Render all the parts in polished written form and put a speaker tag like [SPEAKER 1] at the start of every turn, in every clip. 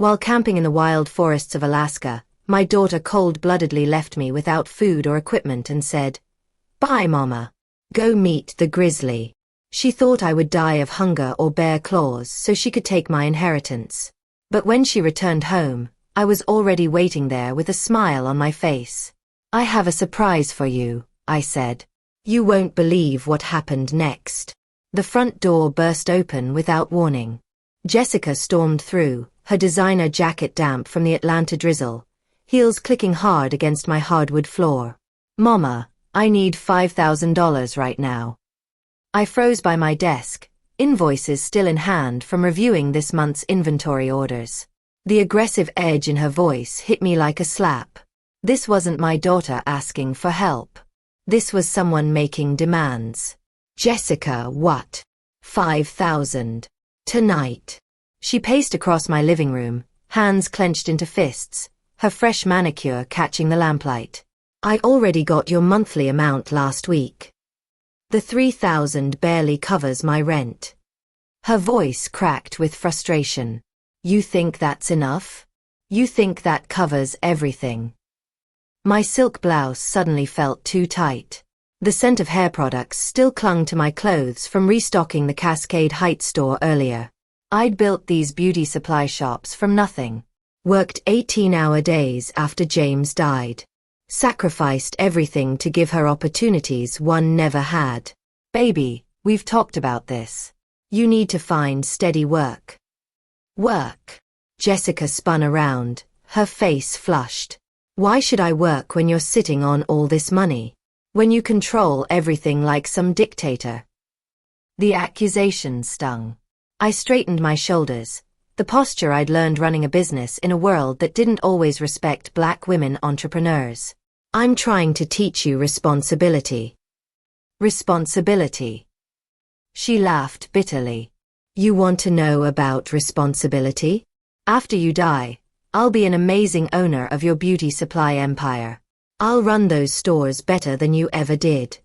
[SPEAKER 1] While camping in the wild forests of Alaska, my daughter cold-bloodedly left me without food or equipment and said, "Bye, Mama. Go meet the grizzly." She thought I would die of hunger or bear claws so she could take my inheritance. But when she returned home, I was already waiting there with a smile on my face. "I have a surprise for you," I said. "You won't believe what happened next." The front door burst open without warning. Jessica stormed through, her designer jacket damp from the Atlanta drizzle, heels clicking hard against my hardwood floor. "Mama, I need $5,000 right now." I froze by my desk, invoices still in hand from reviewing this month's inventory orders. The aggressive edge in her voice hit me like a slap. This wasn't my daughter asking for help. This was someone making demands. "Jessica, what? 5,000. Tonight." She paced across my living room, hands clenched into fists, her fresh manicure catching the lamplight. "I already got your monthly amount last week. The 3,000 barely covers my rent." Her voice cracked with frustration. "You think that's enough? You think that covers everything?" My silk blouse suddenly felt too tight. The scent of hair products still clung to my clothes from restocking the Cascade Heights store earlier. I'd built these beauty supply shops from nothing. Worked 18-hour days after James died. Sacrificed everything to give her opportunities one never had. "Baby, we've talked about this. You need to find steady work." "Work?" Jessica spun around, her face flushed. "Why should I work when you're sitting on all this money? When you control everything like some dictator?" The accusation stung. I straightened my shoulders, the posture I'd learned running a business in a world that didn't always respect Black women entrepreneurs. "I'm trying to teach you responsibility." "Responsibility?" She laughed bitterly. "You want to know about responsibility? After you die, I'll be an amazing owner of your beauty supply empire. I'll run those stores better than you ever did."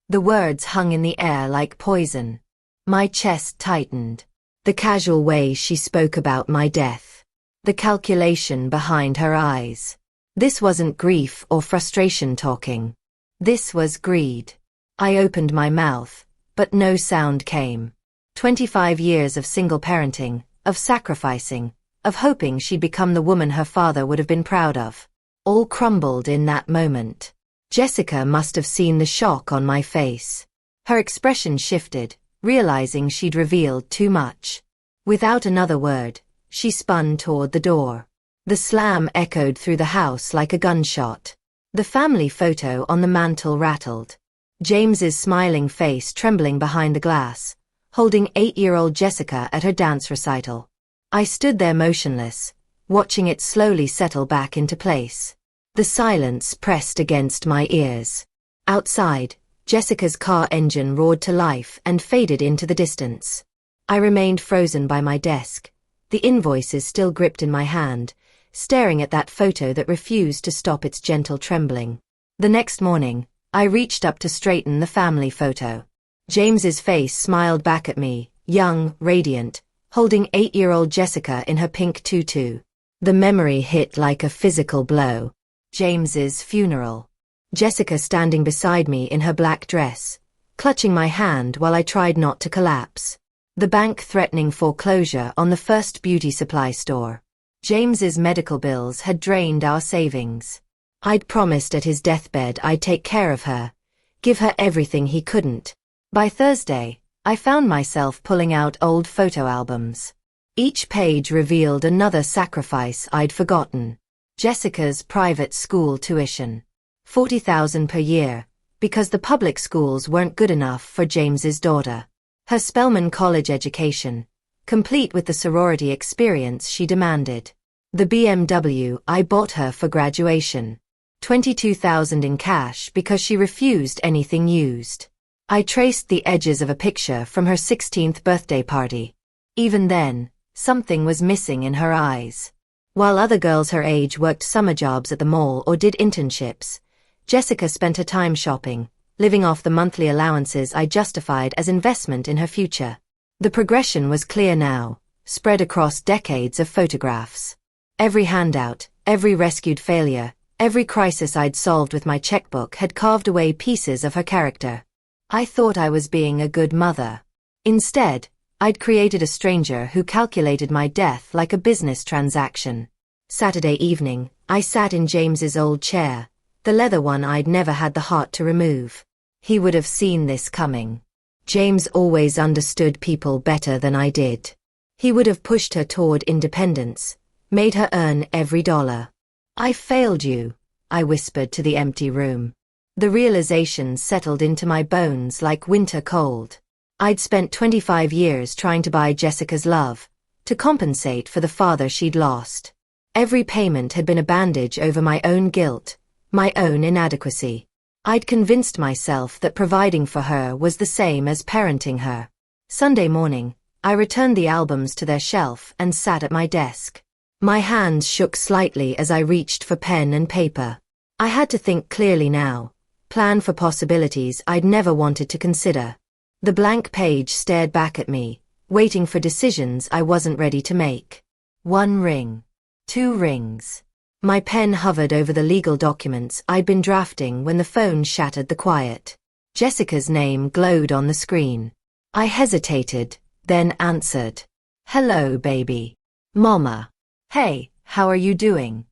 [SPEAKER 1] The words hung in the air like poison. My chest tightened. The casual way she spoke about my death. The calculation behind her eyes. This wasn't grief or frustration talking. This was greed. I opened my mouth, but no sound came. 25 years of single parenting, of sacrificing, of hoping she'd become the woman her father would have been proud of. All crumbled in that moment. Jessica must have seen the shock on my face. Her expression shifted, realizing she'd revealed too much. Without another word, she spun toward the door. The slam echoed through the house like a gunshot. The family photo on the mantel rattled. James's smiling face trembling behind the glass, holding 8-year-old Jessica at her dance recital. I stood there motionless, watching it slowly settle back into place. The silence pressed against my ears. Outside, Jessica's car engine roared to life and faded into the distance. I remained frozen by my desk, the invoices still gripped in my hand, staring at that photo that refused to stop its gentle trembling. The next morning, I reached up to straighten the family photo. James's face smiled back at me, young, radiant, holding 8-year-old Jessica in her pink tutu. The memory hit like a physical blow. James's funeral. Jessica standing beside me in her black dress, clutching my hand while I tried not to collapse. The bank threatening foreclosure on the first beauty supply store. James's medical bills had drained our savings. I'd promised at his deathbed I'd take care of her, give her everything he couldn't. By Thursday, I found myself pulling out old photo albums. Each page revealed another sacrifice I'd forgotten. Jessica's private school tuition. $40,000 per year, because the public schools weren't good enough for James's daughter. Her Spelman College education, complete with the sorority experience she demanded. The BMW I bought her for graduation. $22,000 in cash because she refused anything used. I traced the edges of a picture from her 16th birthday party. Even then, something was missing in her eyes. While other girls her age worked summer jobs at the mall or did internships, Jessica spent her time shopping, living off the monthly allowances I justified as investment in her future. The progression was clear now. spread across decades of photographs. Every handout, every rescued failure, every crisis I'd solved with my checkbook had carved away pieces of her character. I thought I was being a good mother. Instead, I'd created a stranger who calculated my death like a business transaction. Saturday evening, I sat in James's old chair, the leather one I'd never had the heart to remove. He would have seen this coming. James always understood people better than I did. He would have pushed her toward independence, made her earn every dollar. "I failed you," I whispered to the empty room. The realization settled into my bones like winter cold. I'd spent 25 years trying to buy Jessica's love, to compensate for the father she'd lost. Every payment had been a bandage over my own guilt, my own inadequacy. I'd convinced myself that providing for her was the same as parenting her. Sunday morning, I returned the albums to their shelf and sat at my desk. My hands shook slightly as I reached for pen and paper. I had to think clearly now, plan for possibilities I'd never wanted to consider. The blank page stared back at me, waiting for decisions I wasn't ready to make. 1 ring. 2 rings. My pen hovered over the legal documents I'd been drafting when the phone shattered the quiet. Jessica's name glowed on the screen. I hesitated, then answered. "Hello, baby. Mama. Hey, how are you doing?"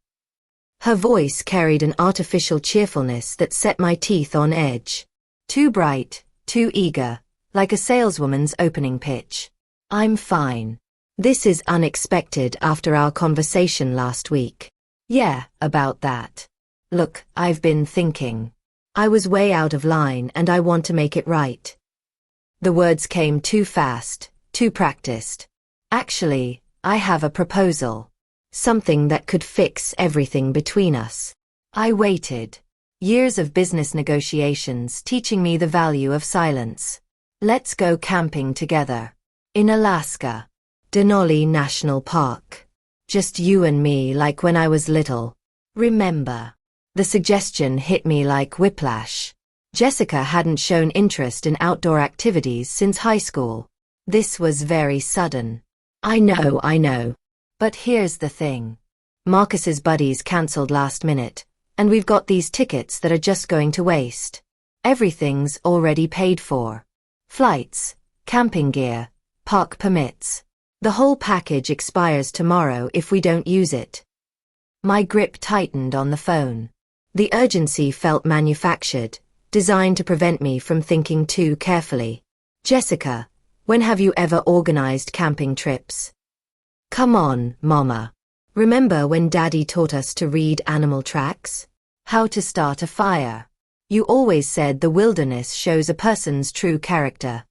[SPEAKER 1] Her voice carried an artificial cheerfulness that set my teeth on edge. Too bright, too eager, like a saleswoman's opening pitch. "I'm fine. This is unexpected after our conversation last week." "Yeah, about that. Look, I've been thinking. I was way out of line and I want to make it right." The words came too fast, too practiced. "Actually, I have a proposal. Something that could fix everything between us." I waited. Years of business negotiations teaching me the value of silence. "Let's go camping together. In Alaska. Denali National Park. Just you and me like when I was little. Remember?" The suggestion hit me like whiplash. Jessica hadn't shown interest in outdoor activities since high school. This was very sudden. I know. But here's the thing. Marcus's buddies cancelled last minute, and we've got these tickets that are just going to waste. Everything's already paid for. Flights, camping gear, park permits. The whole package expires tomorrow if we don't use it. My grip tightened on the phone. The urgency felt manufactured, designed to prevent me from thinking too carefully. "Jessica, when have you ever organized camping trips?" "Come on, Mama. Remember when Daddy taught us to read animal tracks? How to start a fire? You always said the wilderness shows a person's true character."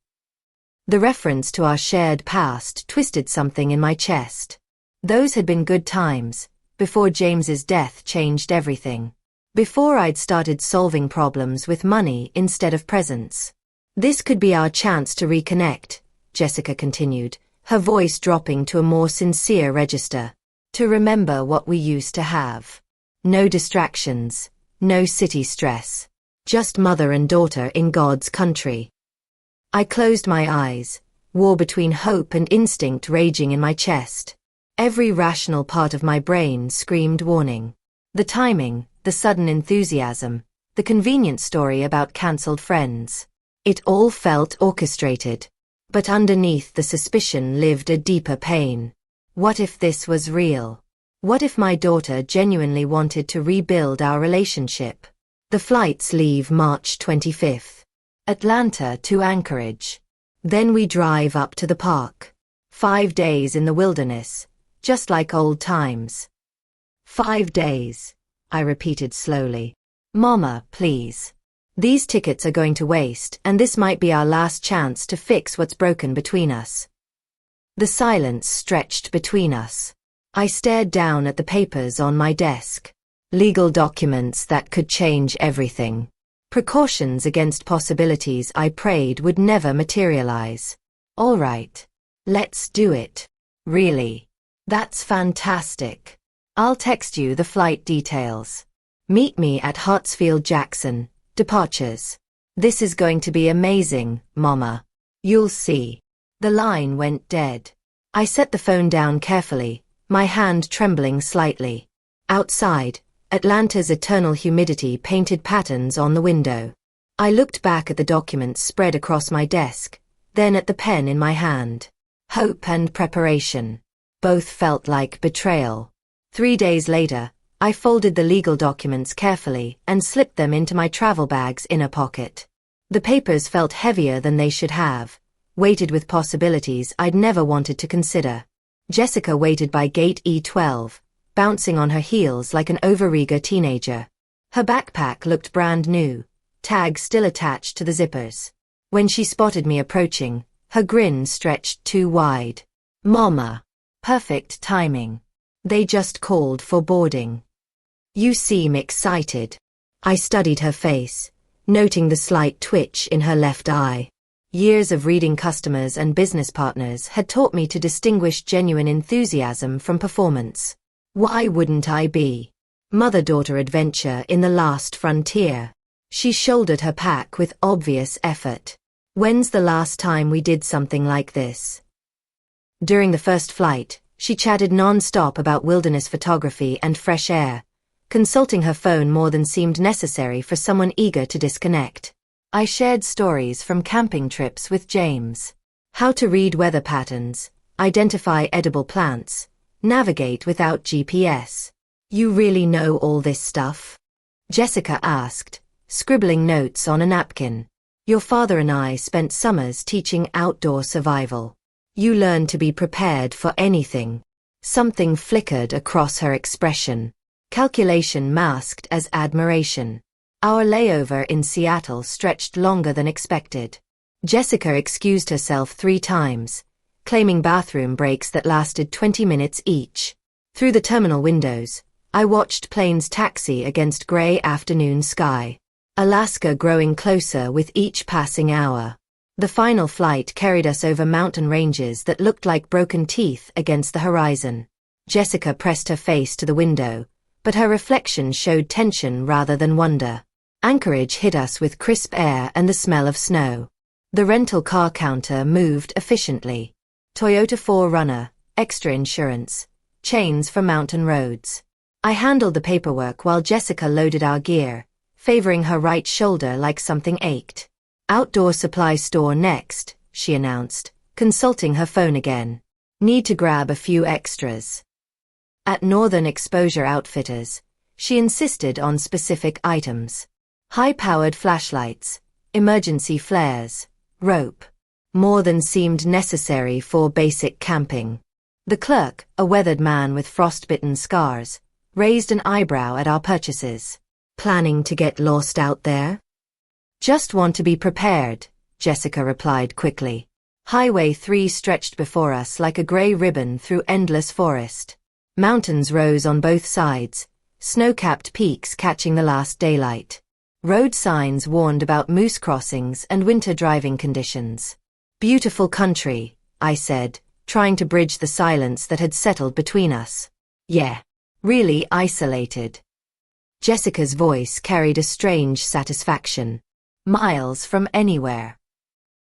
[SPEAKER 1] The reference to our shared past twisted something in my chest. Those had been good times, before James's death changed everything. Before I'd started solving problems with money instead of presents. "This could be our chance to reconnect," Jessica continued, her voice dropping to a more sincere register. "To remember what we used to have. No distractions, no city stress. Just mother and daughter in God's country." I closed my eyes, war between hope and instinct raging in my chest. Every rational part of my brain screamed warning. The timing, the sudden enthusiasm, the convenient story about cancelled friends. It all felt orchestrated. But underneath the suspicion lived a deeper pain. What if this was real? What if my daughter genuinely wanted to rebuild our relationship? The flights leave March 25th. Atlanta to Anchorage. Then we drive up to the park. 5 days in the wilderness, just like old times. 5 days, I repeated slowly. "Mama, please. These tickets are going to waste, and this might be our last chance to fix what's broken between us." The silence stretched between us. I stared down at the papers on my desk. Legal documents that could change everything. Precautions against possibilities I prayed would never materialize. "All right. Let's do it." "Really? That's fantastic. I'll text you the flight details. Meet me at Hartsfield-Jackson, departures. This is going to be amazing, Mama. You'll see." The line went dead. I set the phone down carefully, my hand trembling slightly. Outside, Atlanta's eternal humidity painted patterns on the window. I looked back at the documents spread across my desk, then at the pen in my hand. Hope and preparation. Both felt like betrayal. 3 days later, I folded the legal documents carefully and slipped them into my travel bag's inner pocket. The papers felt heavier than they should have, weighted with possibilities I'd never wanted to consider. Jessica waited by gate E12, bouncing on her heels like an overeager teenager. Her backpack looked brand new, tags still attached to the zippers. When she spotted me approaching, her grin stretched too wide. Mama. Perfect timing. They just called for boarding. You seem excited. I studied her face, noting the slight twitch in her left eye. Years of reading customers and business partners had taught me to distinguish genuine enthusiasm from performance. Why wouldn't I be? Mother-daughter adventure in the last frontier. She shouldered her pack with obvious effort. When's the last time we did something like this? During the first flight, she chatted non-stop about wilderness photography and fresh air, consulting her phone more than seemed necessary for someone eager to disconnect. I shared stories from camping trips with James. How to read weather patterns, identify edible plants, navigate without GPS. You really know all this stuff? Jessica asked, scribbling notes on a napkin. Your father and I spent summers teaching outdoor survival. You learn to be prepared for anything. Something flickered across her expression. Calculation masked as admiration. Our layover in Seattle stretched longer than expected. Jessica excused herself 3 times, claiming bathroom breaks that lasted 20 minutes each. Through the terminal windows, I watched planes taxi against gray afternoon sky. Alaska growing closer with each passing hour. The final flight carried us over mountain ranges that looked like broken teeth against the horizon. Jessica pressed her face to the window, but her reflection showed tension rather than wonder. Anchorage hit us with crisp air and the smell of snow. The rental car counter moved efficiently. Toyota 4Runner, extra insurance, chains for mountain roads. I handled the paperwork while Jessica loaded our gear, favoring her right shoulder like something ached. Outdoor supply store next, she announced, consulting her phone again. Need to grab a few extras. At Northern Exposure Outfitters, she insisted on specific items. High-powered flashlights, emergency flares, rope. More than seemed necessary for basic camping. The clerk, a weathered man with frostbitten scars, raised an eyebrow at our purchases. Planning to get lost out there? Just want to be prepared, Jessica replied quickly. Highway 3 stretched before us like a gray ribbon through endless forest. Mountains rose on both sides, snow-capped peaks catching the last daylight. Road signs warned about moose crossings and winter driving conditions. Beautiful country, I said, trying to bridge the silence that had settled between us. Yeah, really isolated. Jessica's voice carried a strange satisfaction. Miles from anywhere.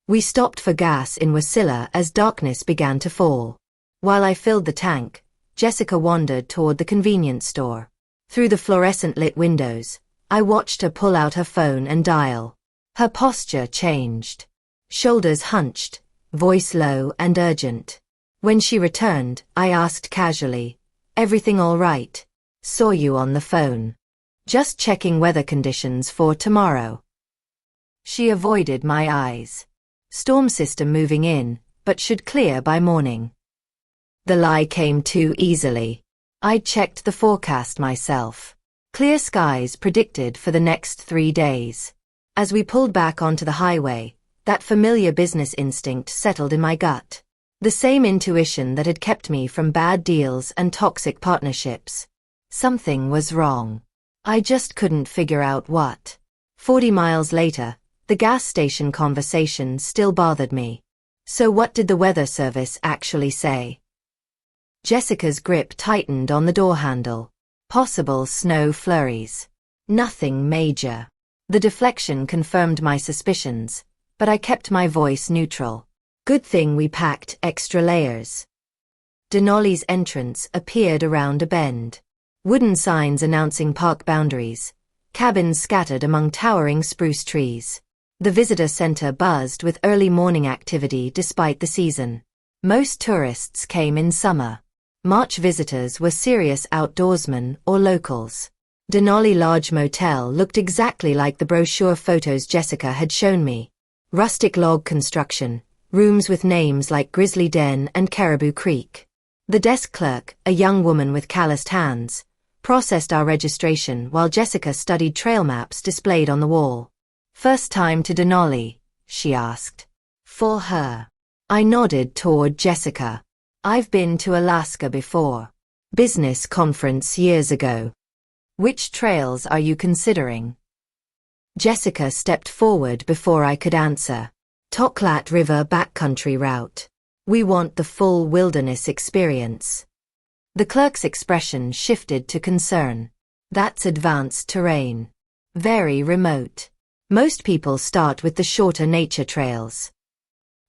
[SPEAKER 1] We stopped for gas in Wasilla as darkness began to fall. While I filled the tank, Jessica wandered toward the convenience store. Through the fluorescent-lit windows, I watched her pull out her phone and dial. Her posture changed. Shoulders hunched, voice low and urgent. When she returned, I asked casually, "Everything all right? Saw you on the phone. Just checking weather conditions for tomorrow." She avoided my eyes. Storm system moving in, but should clear by morning. The lie came too easily. I'd checked the forecast myself. Clear skies predicted for the next 3 days. As we pulled back onto the highway, that familiar business instinct settled in my gut. The same intuition that had kept me from bad deals and toxic partnerships. Something was wrong. I just couldn't figure out what. 40 miles later, the gas station conversation still bothered me. So what did the weather service actually say? Jessica's grip tightened on the door handle. Possible snow flurries. Nothing major. The deflection confirmed my suspicions, but I kept my voice neutral. Good thing we packed extra layers. Denali's entrance appeared around a bend. Wooden signs announcing park boundaries, cabins scattered among towering spruce trees. The visitor center buzzed with early morning activity despite the season. Most tourists came in summer. March visitors were serious outdoorsmen or locals. Denali Lodge Motel looked exactly like the brochure photos Jessica had shown me. Rustic log construction, rooms with names like Grizzly Den and Caribou Creek. The desk clerk, a young woman with calloused hands, processed our registration while Jessica studied trail maps displayed on the wall. "First time to Denali?" she asked. "For her." I nodded toward Jessica. "I've been to Alaska before. Business conference years ago." "Which trails are you considering?" Jessica stepped forward before I could answer. "Toklat River backcountry route. We want the full wilderness experience." The clerk's expression shifted to concern. "That's advanced terrain. Very remote. Most people start with the shorter nature trails."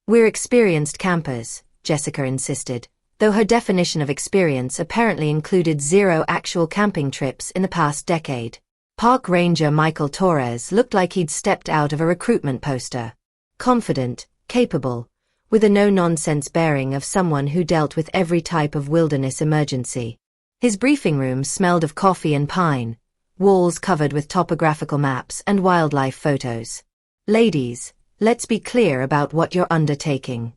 [SPEAKER 1] "We're experienced campers," Jessica insisted, though her definition of experience apparently included 0 actual camping trips in the past decade. Park Ranger Michael Torres looked like he'd stepped out of a recruitment poster. Confident, capable, with a no-nonsense bearing of someone who dealt with every type of wilderness emergency. His briefing room smelled of coffee and pine, walls covered with topographical maps and wildlife photos. "Ladies, let's be clear about what you're undertaking."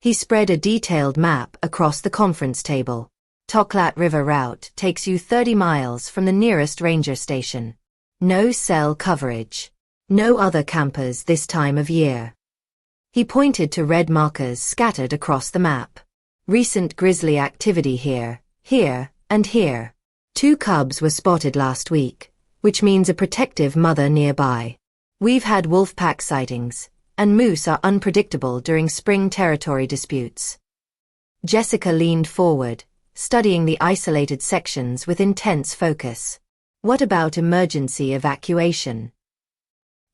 [SPEAKER 1] He spread a detailed map across the conference table. "Toklat River route takes you 30 miles from the nearest ranger station. No cell coverage. No other campers this time of year." He pointed to red markers scattered across the map. "Recent grizzly activity here, here, and here. 2 cubs were spotted last week, which means a protective mother nearby. We've had wolf pack sightings, and moose are unpredictable during spring territory disputes." Jessica leaned forward, studying the isolated sections with intense focus. "What about emergency evacuation?"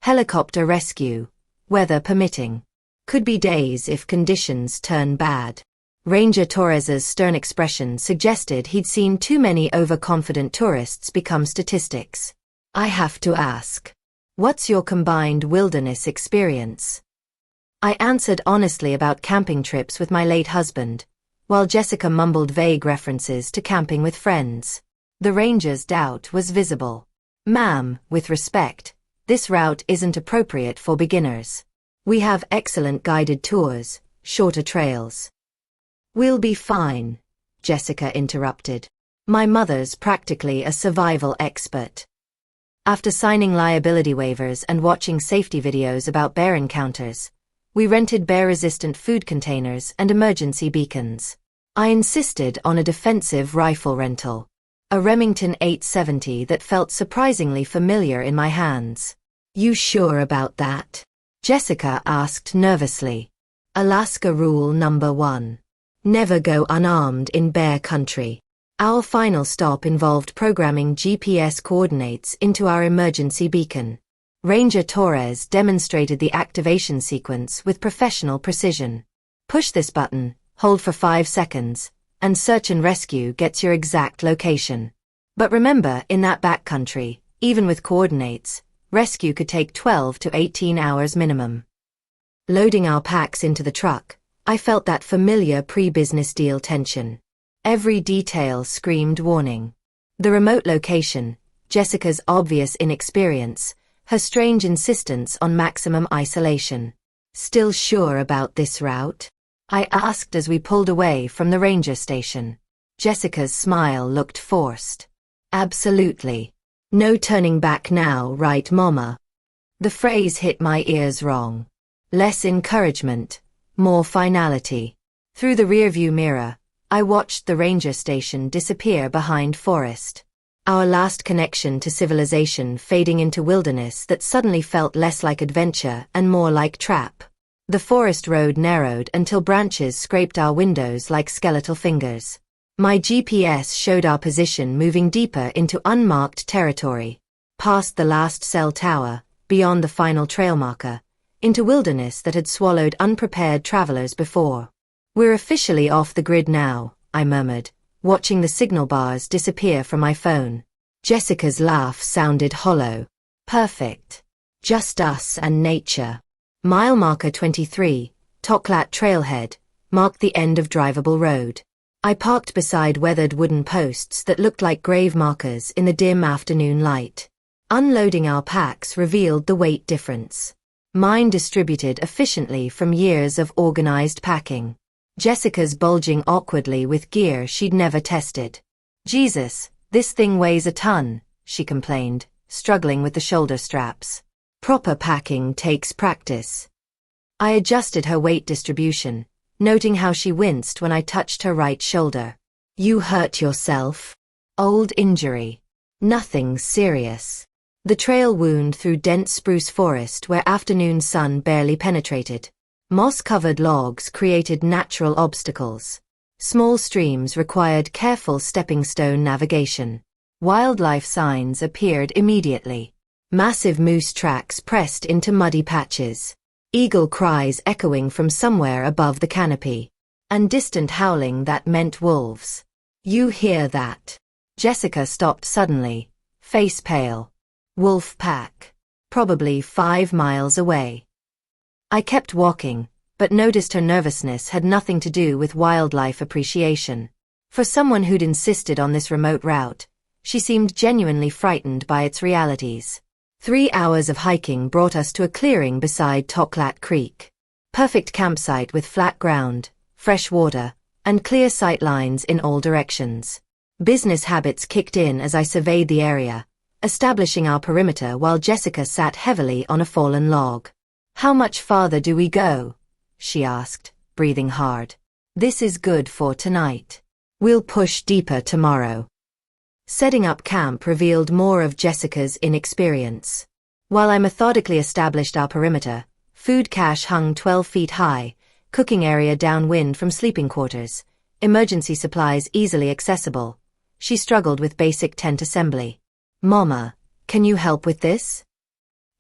[SPEAKER 1] "Helicopter rescue, weather permitting. Could be days if conditions turn bad." Ranger Torres's stern expression suggested he'd seen too many overconfident tourists become statistics. "I have to ask, what's your combined wilderness experience?" I answered honestly about camping trips with my late husband, while Jessica mumbled vague references to camping with friends. The ranger's doubt was visible. "Ma'am, with respect, this route isn't appropriate for beginners. We have excellent guided tours, shorter trails." "We'll be fine," Jessica interrupted. "My mother's practically a survival expert." After signing liability waivers and watching safety videos about bear encounters, we rented bear-resistant food containers and emergency beacons. I insisted on a defensive rifle rental, a Remington 870 that felt surprisingly familiar in my hands. "You sure about that?" Jessica asked nervously. "Alaska rule number 1. Never go unarmed in bear country." Our final stop involved programming GPS coordinates into our emergency beacon. Ranger Torres demonstrated the activation sequence with professional precision. "Push this button, hold for 5 seconds, and search and rescue gets your exact location. But remember, in that backcountry, even with coordinates, rescue could take 12 to 18 hours minimum." Loading our packs into the truck, I felt that familiar pre-business deal tension. Every detail screamed warning. The remote location, Jessica's obvious inexperience, her strange insistence on maximum isolation. "Still sure about this route?" I asked as we pulled away from the ranger station. Jessica's smile looked forced. "Absolutely. No turning back now, right, Mama?" The phrase hit my ears wrong. Less encouragement, more finality. Through the rearview mirror, I watched the ranger station disappear behind forest. Our last connection to civilization fading into wilderness that suddenly felt less like adventure and more like trap. The forest road narrowed until branches scraped our windows like skeletal fingers. My GPS showed our position moving deeper into unmarked territory, past the last cell tower, beyond the final trail marker, into wilderness that had swallowed unprepared travelers before. "We're officially off the grid now," I murmured, watching the signal bars disappear from my phone. Jessica's laugh sounded hollow. Perfect. Just us and nature. Mile marker 23, Toklat Trailhead, marked the end of drivable road. I parked beside weathered wooden posts that looked like grave markers in the dim afternoon light. Unloading our packs revealed the weight difference. Mine distributed efficiently from years of organized packing. Jessica's bulging awkwardly with gear she'd never tested. Jesus, this thing weighs a ton, she complained, struggling with the shoulder straps. Proper packing takes practice. I adjusted her weight distribution, noting how she winced when I touched her right shoulder. You hurt yourself? Old injury. Nothing serious. The trail wound through dense spruce forest where afternoon sun barely penetrated. Moss-covered logs created natural obstacles. Small streams required careful stepping stone navigation. Wildlife signs appeared immediately. Massive moose tracks pressed into muddy patches. Eagle cries echoing from somewhere above the canopy. And distant howling that meant wolves. You hear that? Jessica stopped suddenly, face pale. Wolf pack. Probably 5 miles away. I kept walking, but noticed her nervousness had nothing to do with wildlife appreciation. For someone who'd insisted on this remote route, she seemed genuinely frightened by its realities. 3 hours of hiking brought us to a clearing beside Toklat Creek. Perfect campsite with flat ground, fresh water, and clear sight lines in all directions. Business habits kicked in as I surveyed the area, establishing our perimeter while Jessica sat heavily on a fallen log. How much farther do we go? She asked, breathing hard. This is good for tonight. We'll push deeper tomorrow. Setting up camp revealed more of Jessica's inexperience. While I methodically established our perimeter, food cache hung 12 feet high, cooking area downwind from sleeping quarters, emergency supplies easily accessible. She struggled with basic tent assembly. Mama, can you help with this?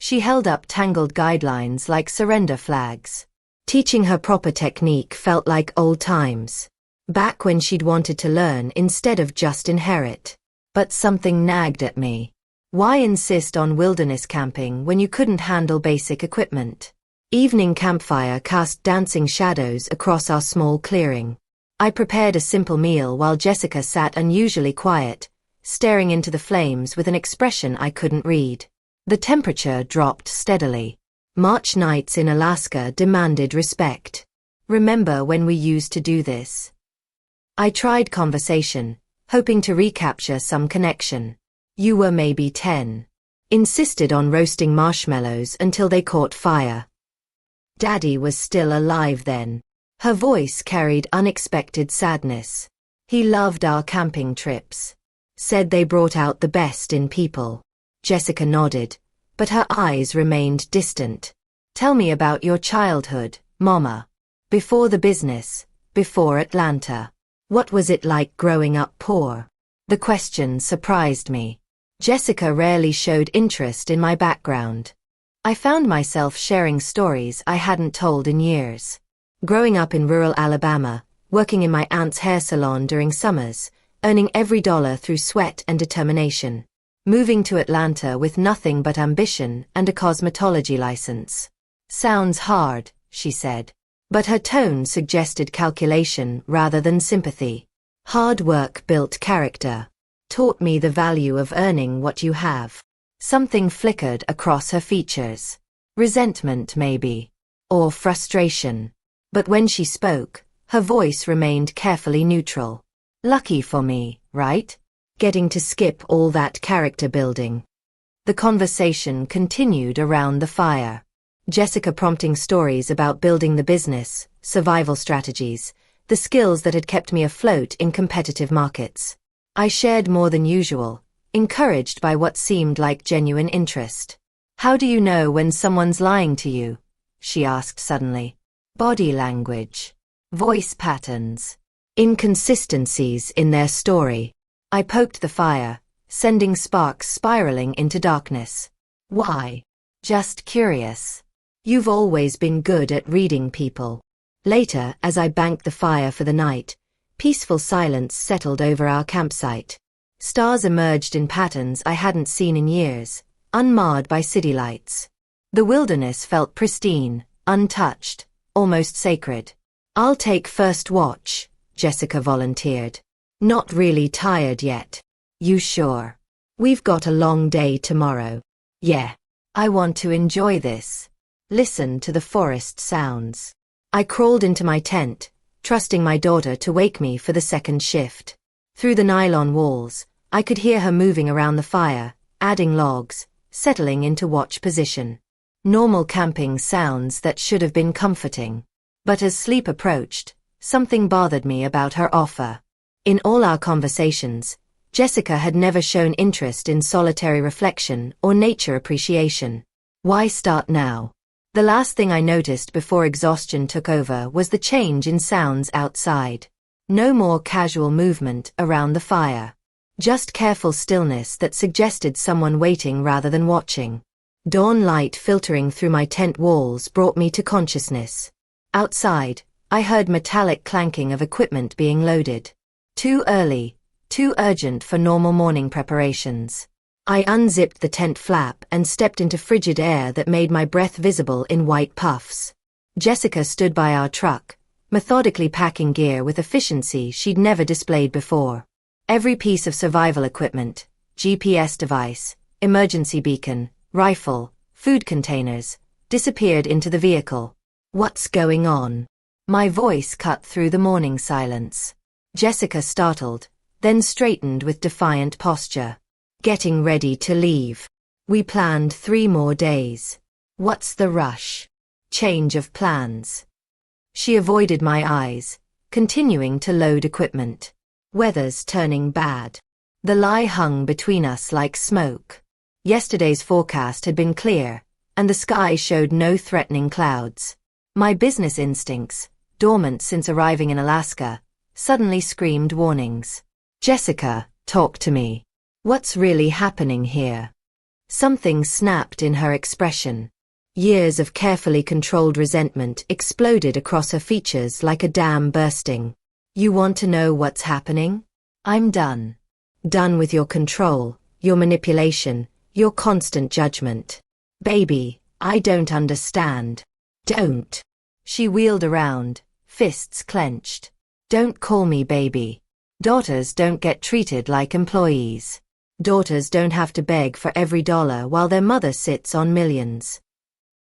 [SPEAKER 1] She held up tangled guidelines like surrender flags. Teaching her proper technique felt like old times. Back when she'd wanted to learn instead of just inherit. But something nagged at me. Why insist on wilderness camping when you couldn't handle basic equipment? Evening campfire cast dancing shadows across our small clearing. I prepared a simple meal while Jessica sat unusually quiet, staring into the flames with an expression I couldn't read. The temperature dropped steadily. March nights in Alaska demanded respect. Remember when we used to do this? I tried conversation, hoping to recapture some connection. You were maybe 10. Insisted on roasting marshmallows until they caught fire. Daddy was still alive then. Her voice carried unexpected sadness. He loved our camping trips. Said they brought out the best in people. Jessica nodded, but her eyes remained distant. Tell me about your childhood, Mama. Before the business, before Atlanta. What was it like growing up poor? The question surprised me. Jessica rarely showed interest in my background. I found myself sharing stories I hadn't told in years. Growing up in rural Alabama, working in my aunt's hair salon during summers, earning every dollar through sweat and determination. Moving to Atlanta with nothing but ambition and a cosmetology license. Sounds hard, she said. But her tone suggested calculation rather than sympathy. Hard work built character. Taught me the value of earning what you have. Something flickered across her features. Resentment, maybe. Or frustration. But when she spoke, her voice remained carefully neutral. Lucky for me, right? Getting to skip all that character building. The conversation continued around the fire. Jessica prompting stories about building the business, survival strategies, the skills that had kept me afloat in competitive markets. I shared more than usual, encouraged by what seemed like genuine interest. How do you know when someone's lying to you? She asked suddenly. Body language. Voice patterns. Inconsistencies in their story. I poked the fire, sending sparks spiraling into darkness. Why? Just curious. You've always been good at reading people. Later, as I banked the fire for the night, Peaceful silence settled over our campsite. Stars emerged in patterns I hadn't seen in years, unmarred by city lights. The wilderness felt pristine, untouched, almost sacred. "I'll take first watch," Jessica volunteered. "Not really tired yet." "You sure? We've got a long day tomorrow." "Yeah. I want to enjoy this." Listen to the forest sounds. I crawled into my tent, trusting my daughter to wake me for the second shift. Through the nylon walls, I could hear her moving around the fire, adding logs, settling into watch position. Normal camping sounds that should have been comforting. But as sleep approached, something bothered me about her offer. In all our conversations, Jessica had never shown interest in solitary reflection or nature appreciation. Why start now? The last thing I noticed before exhaustion took over was the change in sounds outside. No more casual movement around the fire. Just careful stillness that suggested someone waiting rather than watching. Dawn light filtering through my tent walls brought me to consciousness. Outside, I heard metallic clanking of equipment being loaded. Too early, too urgent for normal morning preparations. I unzipped the tent flap and stepped into frigid air that made my breath visible in white puffs. Jessica stood by our truck, methodically packing gear with efficiency she'd never displayed before. Every piece of survival equipment, GPS device, emergency beacon, rifle, food containers, disappeared into the vehicle. "What's going on?" My voice cut through the morning silence. Jessica startled, then straightened with defiant posture. "Getting ready to leave. We planned 3 more days. What's the rush?" "Change of plans." She avoided my eyes, continuing to load equipment. "Weather's turning bad." The lie hung between us like smoke. Yesterday's forecast had been clear, and the sky showed no threatening clouds. My business instincts, dormant since arriving in Alaska, suddenly screamed warnings. "Jessica, talk to me. What's really happening here?" Something snapped in her expression. Years of carefully controlled resentment exploded across her features like a dam bursting. "You want to know what's happening? I'm done. Done with your control, your manipulation, your constant judgment. Baby, I don't understand." "Don't." She wheeled around, fists clenched. "Don't call me baby. Daughters don't get treated like employees. Daughters don't have to beg for every dollar while their mother sits on millions."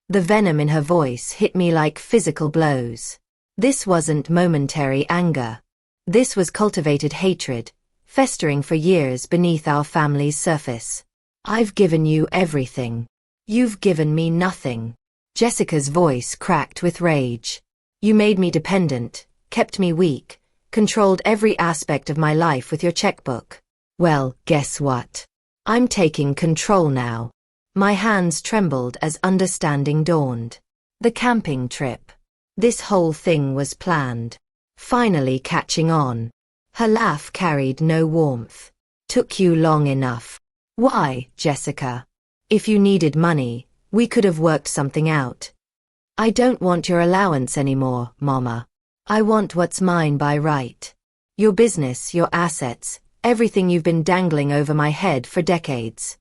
[SPEAKER 1] The venom in her voice hit me like physical blows. This wasn't momentary anger. This was cultivated hatred, festering for years beneath our family's surface. "I've given you everything. You've given me nothing." Jessica's voice cracked with rage. "You made me dependent, kept me weak, controlled every aspect of my life with your checkbook. Well, guess what? I'm taking control now." My hands trembled as understanding dawned. The camping trip. This whole thing was planned. Finally catching on. Her laugh carried no warmth. "Took you long enough." "Why, Jessica? If you needed money, we could have worked something out." "I don't want your allowance anymore, Mama. I want what's mine by right. Your business, your assets, everything you've been dangling over my head for decades."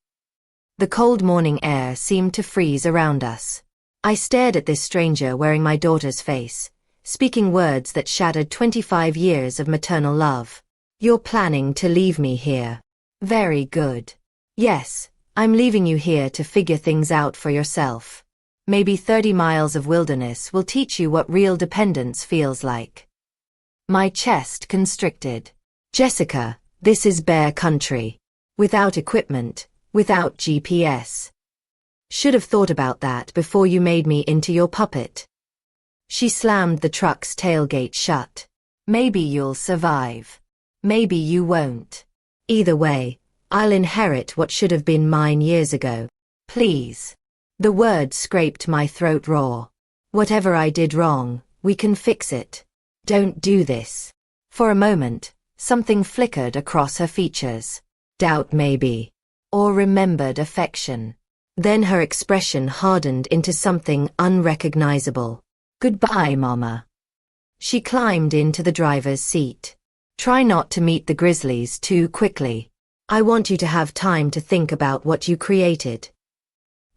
[SPEAKER 1] The cold morning air seemed to freeze around us. I stared at this stranger wearing my daughter's face, speaking words that shattered 25 years of maternal love. "You're planning to leave me here. Very good. Yes, I'm leaving you here to figure things out for yourself. Maybe 30 miles of wilderness will teach you what real dependence feels like." My chest constricted. "Jessica, this is bare country. Without equipment, without GPS. Should have thought about that before you made me into your puppet." She slammed the truck's tailgate shut. "Maybe you'll survive. Maybe you won't. Either way, I'll inherit what should have been mine years ago. Please." The word scraped my throat raw. "Whatever I did wrong, we can fix it. Don't do this." For a moment, something flickered across her features. Doubt maybe. Or remembered affection. Then her expression hardened into something unrecognizable. "Goodbye, Mama." She climbed into the driver's seat. Try not to meet the grizzlies too quickly. I want you to have time to think about what you created."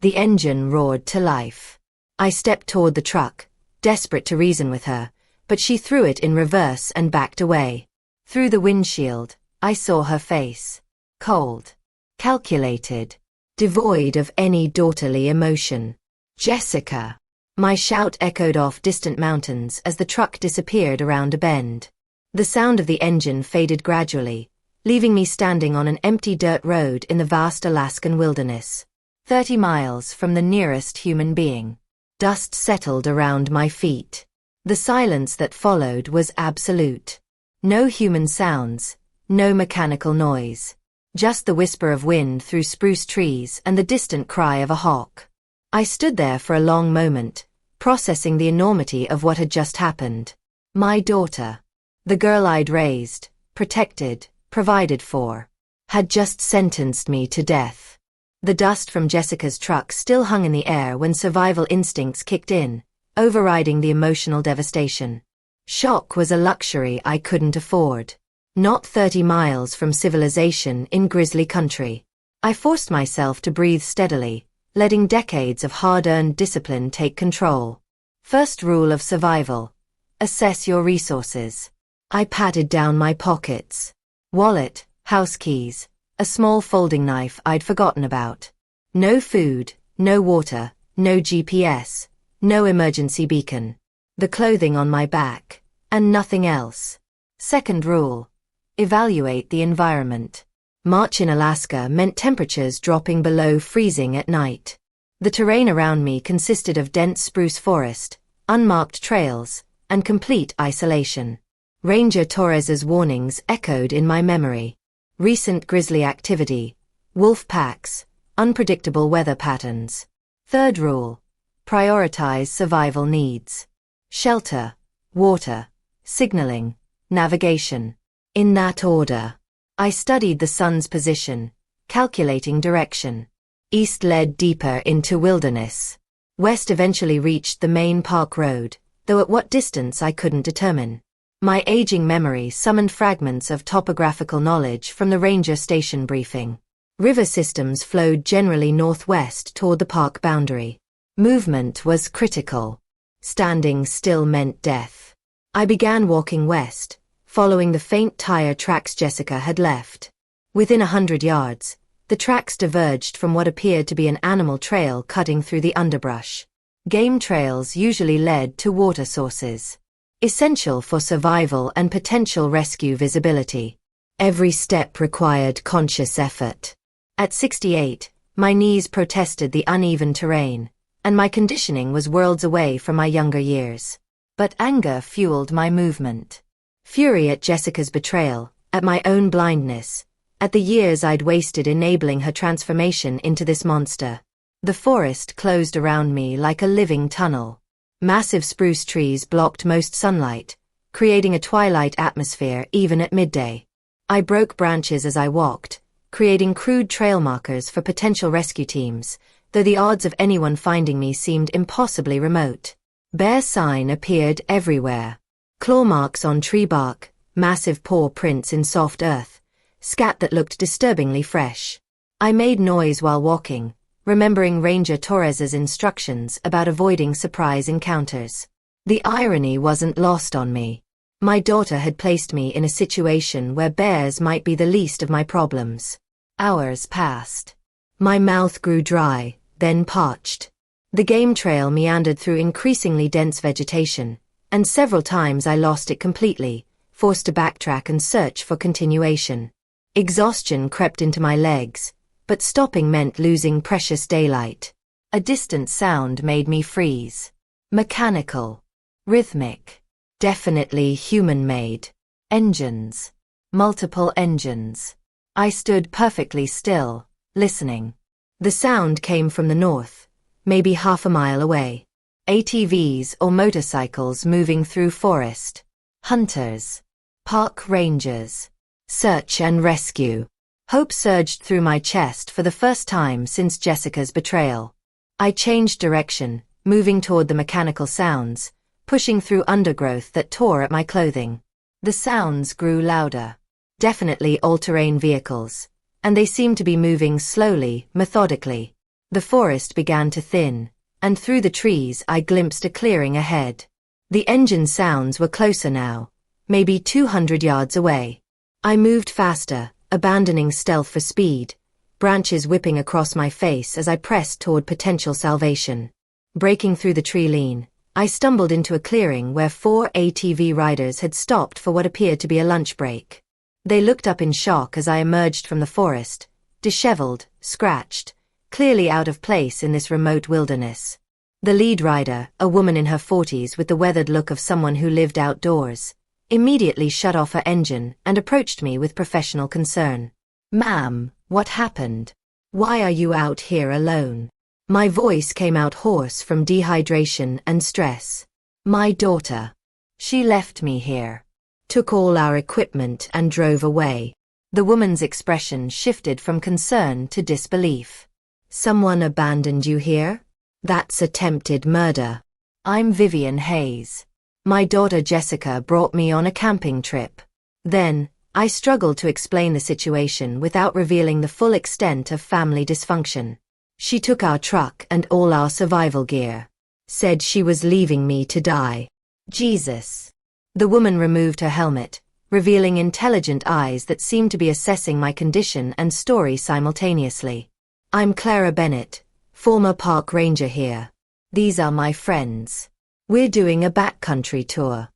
[SPEAKER 1] The engine roared to life. I stepped toward the truck, desperate to reason with her, but she threw it in reverse and backed away. Through the windshield, I saw her face. Cold. Calculated. Devoid of any daughterly emotion. "Jessica!" My shout echoed off distant mountains as the truck disappeared around a bend. The sound of the engine faded gradually, leaving me standing on an empty dirt road in the vast Alaskan wilderness, 30 miles from the nearest human being. Dust settled around my feet. The silence that followed was absolute. No human sounds, no mechanical noise. Just the whisper of wind through spruce trees and the distant cry of a hawk. I stood there for a long moment, processing the enormity of what had just happened. My daughter, the girl I'd raised, protected, provided for, had just sentenced me to death. The dust from Jessica's truck still hung in the air when survival instincts kicked in, overriding the emotional devastation. Shock was a luxury I couldn't afford. Not 30 miles from civilization in grizzly country. I forced myself to breathe steadily, letting decades of hard-earned discipline take control. First rule of survival: assess your resources. I patted down my pockets. Wallet, house keys, a small folding knife I'd forgotten about. No food, no water, no GPS, no emergency beacon. The clothing on my back, and nothing else. Second rule: evaluate the environment. March in Alaska meant temperatures dropping below freezing at night. The terrain around me consisted of dense spruce forest, unmarked trails, and complete isolation. Ranger Torres's warnings echoed in my memory. Recent grizzly activity, wolf packs, unpredictable weather patterns. Third rule: prioritize survival needs. Shelter, water, signaling, navigation. In that order. I studied the sun's position, calculating direction. East led deeper into wilderness. West eventually reached the main park road, though at what distance I couldn't determine. My aging memory summoned fragments of topographical knowledge from the ranger station briefing. River systems flowed generally northwest toward the park boundary. Movement was critical. Standing still meant death. I began walking west, following the faint tire tracks Jessica had left. Within 100 yards, the tracks diverged from what appeared to be an animal trail cutting through the underbrush. Game trails usually led to water sources, essential for survival and potential rescue visibility. Every step required conscious effort. At 68, my knees protested the uneven terrain, and my conditioning was worlds away from my younger years. But anger fueled my movement. Fury at Jessica's betrayal, at my own blindness, at the years I'd wasted enabling her transformation into this monster. The forest closed around me like a living tunnel. Massive spruce trees blocked most sunlight, creating a twilight atmosphere even at midday. I broke branches as I walked, creating crude trail markers for potential rescue teams, though the odds of anyone finding me seemed impossibly remote. Bear sign appeared everywhere. Claw marks on tree bark, massive paw prints in soft earth, scat that looked disturbingly fresh. I made noise while walking, remembering Ranger Torres's instructions about avoiding surprise encounters. The irony wasn't lost on me. My daughter had placed me in a situation where bears might be the least of my problems. Hours passed. My mouth grew dry, then parched. The game trail meandered through increasingly dense vegetation, and several times I lost it completely, forced to backtrack and search for continuation. Exhaustion crept into my legs, but stopping meant losing precious daylight. A distant sound made me freeze. Mechanical. Rhythmic. Definitely human-made. Engines. Multiple engines. I stood perfectly still, listening. The sound came from the north, maybe half a mile away. ATVs or motorcycles moving through forest. Hunters. Park rangers. Search and rescue. Hope surged through my chest for the first time since Jessica's betrayal. I changed direction, moving toward the mechanical sounds, pushing through undergrowth that tore at my clothing. The sounds grew louder. Definitely all-terrain vehicles. And they seemed to be moving slowly, methodically. The forest began to thin, and through the trees I glimpsed a clearing ahead. The engine sounds were closer now, maybe 200 yards away. I moved faster, abandoning stealth for speed, branches whipping across my face as I pressed toward potential salvation. Breaking through the tree line, I stumbled into a clearing where 4 ATV riders had stopped for what appeared to be a lunch break. They looked up in shock as I emerged from the forest, disheveled, scratched, clearly out of place in this remote wilderness. The lead rider, a woman in her 40s with the weathered look of someone who lived outdoors, immediately shut off her engine and approached me with professional concern. "Ma'am, what happened? Why are you out here alone?" My voice came out hoarse from dehydration and stress. "My daughter. She left me here. Took all our equipment and drove away." The woman's expression shifted from concern to disbelief. "Someone abandoned you here? That's attempted murder." "I'm Vivian Hayes. My daughter Jessica brought me on a camping trip." Then, I struggled to explain the situation without revealing the full extent of family dysfunction. "She took our truck and all our survival gear. Said she was leaving me to die." "Jesus." The woman removed her helmet, revealing intelligent eyes that seemed to be assessing my condition and story simultaneously. "I'm Clara Bennett, former park ranger here. These are my friends. We're doing a backcountry tour."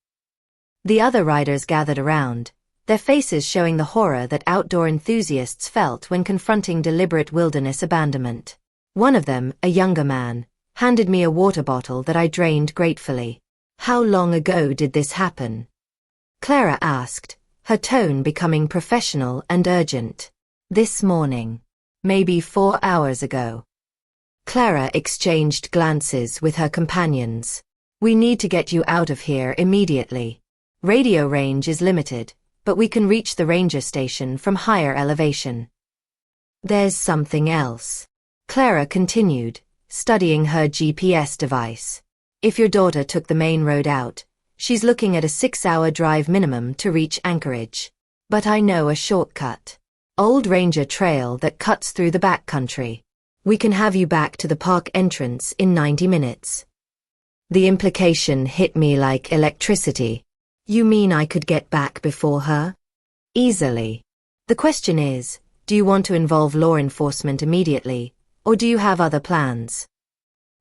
[SPEAKER 1] The other riders gathered around, their faces showing the horror that outdoor enthusiasts felt when confronting deliberate wilderness abandonment. One of them, a younger man, handed me a water bottle that I drained gratefully. "How long ago did this happen?" Clara asked, her tone becoming professional and urgent. "This morning. Maybe 4 hours ago." Clara exchanged glances with her companions. "We need to get you out of here immediately. Radio range is limited, but we can reach the ranger station from higher elevation." "There's something else," Clara continued, studying her GPS device. "If your daughter took the main road out, she's looking at a 6-hour drive minimum to reach Anchorage. But I know a shortcut. Old Ranger Trail that cuts through the backcountry. We can have you back to the park entrance in 90 minutes. The implication hit me like electricity. "You mean I could get back before her?" "Easily. The question is, do you want to involve law enforcement immediately, or do you have other plans?"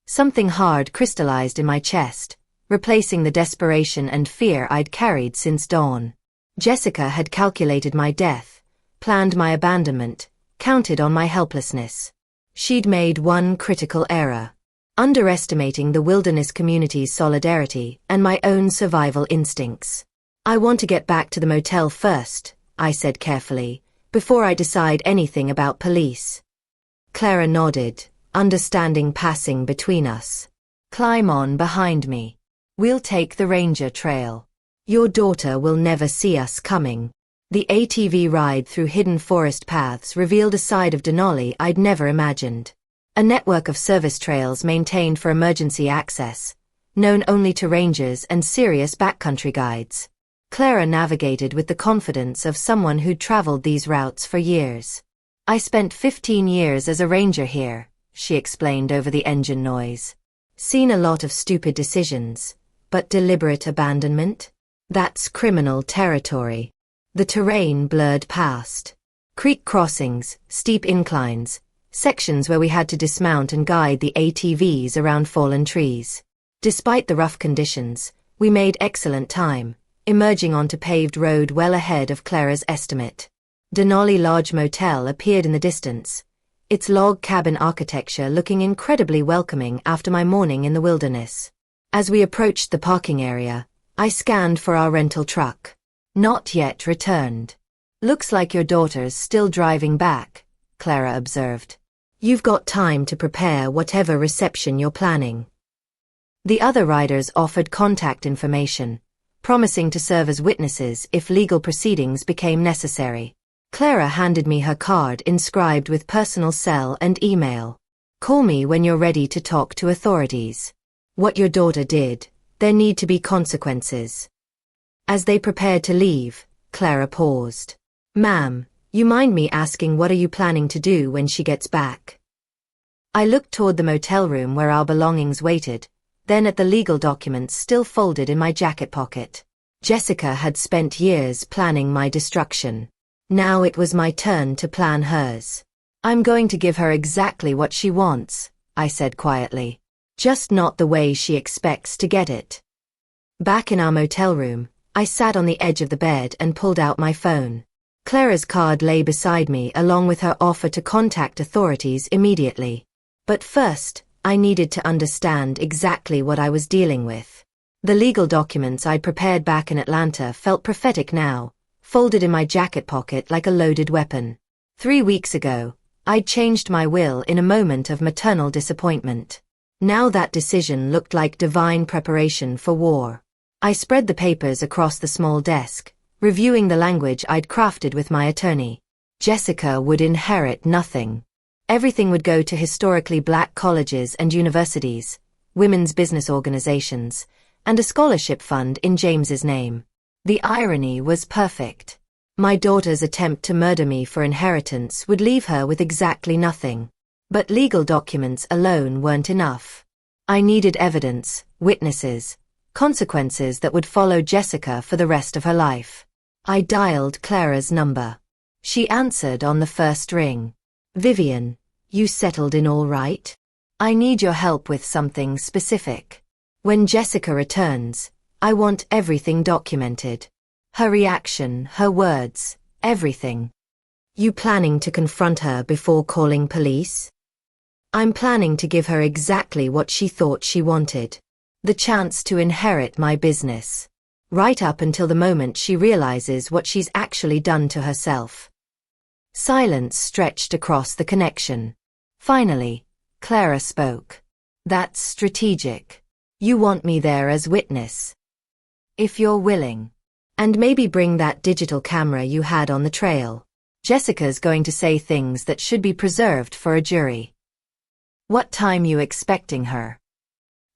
[SPEAKER 1] Something hard crystallized in my chest, replacing the desperation and fear I'd carried since dawn. Jessica had calculated my death, planned my abandonment, counted on my helplessness. She'd made one critical error, underestimating the wilderness community's solidarity and my own survival instincts. "I want to get back to the motel first," I said carefully, "before I decide anything about police." Clara nodded, understanding passing between us. "Climb on behind me. We'll take the ranger trail. Your daughter will never see us coming." The ATV ride through hidden forest paths revealed a side of Denali I'd never imagined. A network of service trails maintained for emergency access, known only to rangers and serious backcountry guides. Clara navigated with the confidence of someone who'd traveled these routes for years. "I spent 15 years as a ranger here," she explained over the engine noise. "Seen a lot of stupid decisions, but deliberate abandonment? That's criminal territory." The terrain blurred past. Creek crossings, steep inclines, sections where we had to dismount and guide the ATVs around fallen trees. Despite the rough conditions, we made excellent time, emerging onto paved road well ahead of Clara's estimate. Denali Lodge Motel appeared in the distance, its log cabin architecture looking incredibly welcoming after my morning in the wilderness. As we approached the parking area, I scanned for our rental truck. "Not yet returned. Looks like your daughter's still driving back," Clara observed. "You've got time to prepare whatever reception you're planning." The other riders offered contact information, promising to serve as witnesses if legal proceedings became necessary. Clara handed me her card inscribed with personal cell and email. "Call me when you're ready to talk to authorities. What your daughter did, there need to be consequences." As they prepared to leave, Clara paused. "Ma'am, you mind me asking what are you planning to do when she gets back?" I looked toward the motel room where our belongings waited, then at the legal documents still folded in my jacket pocket. Jessica had spent years planning my destruction. Now it was my turn to plan hers. "I'm going to give her exactly what she wants," I said quietly. "Just not the way she expects to get it." Back in our motel room, I sat on the edge of the bed and pulled out my phone. Clara's card lay beside me along with her offer to contact authorities immediately. But first, I needed to understand exactly what I was dealing with. The legal documents I'd prepared back in Atlanta felt prophetic now, folded in my jacket pocket like a loaded weapon. 3 weeks ago, I'd changed my will in a moment of maternal disappointment. Now that decision looked like divine preparation for war. I spread the papers across the small desk, reviewing the language I'd crafted with my attorney. Jessica would inherit nothing. Everything would go to historically black colleges and universities, women's business organizations, and a scholarship fund in James's name. The irony was perfect. My daughter's attempt to murder me for inheritance would leave her with exactly nothing. But legal documents alone weren't enough. I needed evidence, witnesses, consequences that would follow Jessica for the rest of her life. I dialed Clara's number. She answered on the first ring. "Vivian, you settled in all right? I need your help with something specific. When Jessica returns, I want everything documented. Her reaction, her words, everything." "You planning to confront her before calling police?" "I'm planning to give her exactly what she thought she wanted. The chance to inherit my business. Right up until the moment she realizes what she's actually done to herself." Silence stretched across the connection. Finally, Clara spoke. "That's strategic. You want me there as witness. If you're willing. And maybe bring that digital camera you had on the trail. Jessica's going to say things that should be preserved for a jury." "What time you expecting her?"